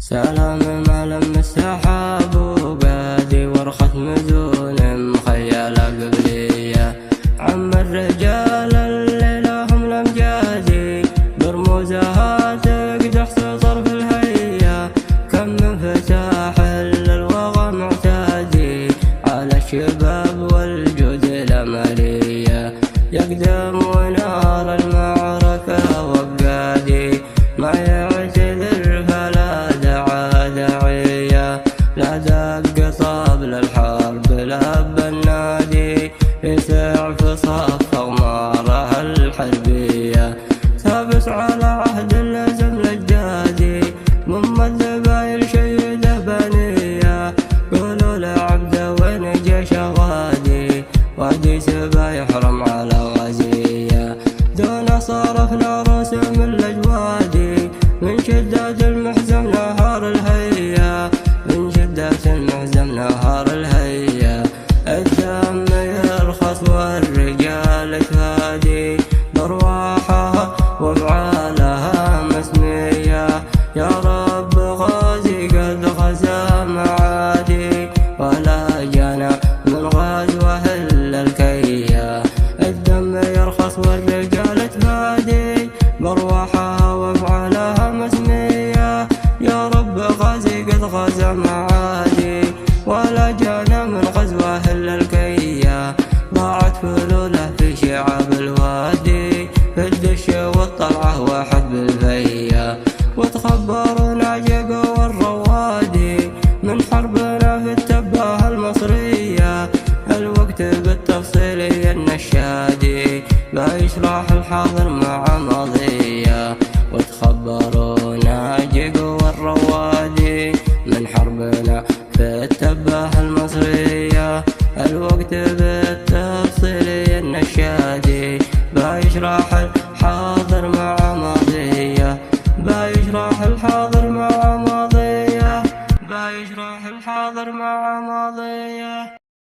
سلام ما لم السحاب وبادي ورخة مزون مخيلة قبلية عم الرجال اللي لهم الأمجادي برموزها تقدح سطر في الهية كم من فتاح للوغى معتادي على الشباب والجود الأملية يقدم ونار المعركة وقادي ما يعتذر فلا داعية لا دق طبل الحرب لب النادي يسع في صف أغماره الحربية ثابت على عهد اللزم الأجدادي من الذبايل شيده بنية قولوا لعبده وين جيش غادي وادي سبا يحرم على غزية دون صرفنا رسم الأجوادي من شدة المحزم نهار الهية من شدة المحزم نهار الهية الدم يرخص والرجال تهادي بأرواحها وأفعالها مسمية يا رب غازي قد غزا معادي ولا جانا من غزوه إلا الكية الدم يرخص والرجال تهادي بأرواحها وأفعالها مسمية يا رب غازي قد غزا معادي ولا جانا من غزوه إلا الكية ضاعت فلوله في شعاب الوادي في الدش والطلعة واحد بالفية وتخبرنا جقوا والروادي من حربنا في التباهة المصرية الوقت بالتفصيل النشادي لا يشرح الحاضر مع ماضية وتخبرونا جقوا والروادي من حربنا في التباهة المصرية الوقت بالتفصيل النشادي بيشرح الحاضر مع ماضية بيشرح الحاضر مع ماضية بيشرح الحاضر مع ماضية.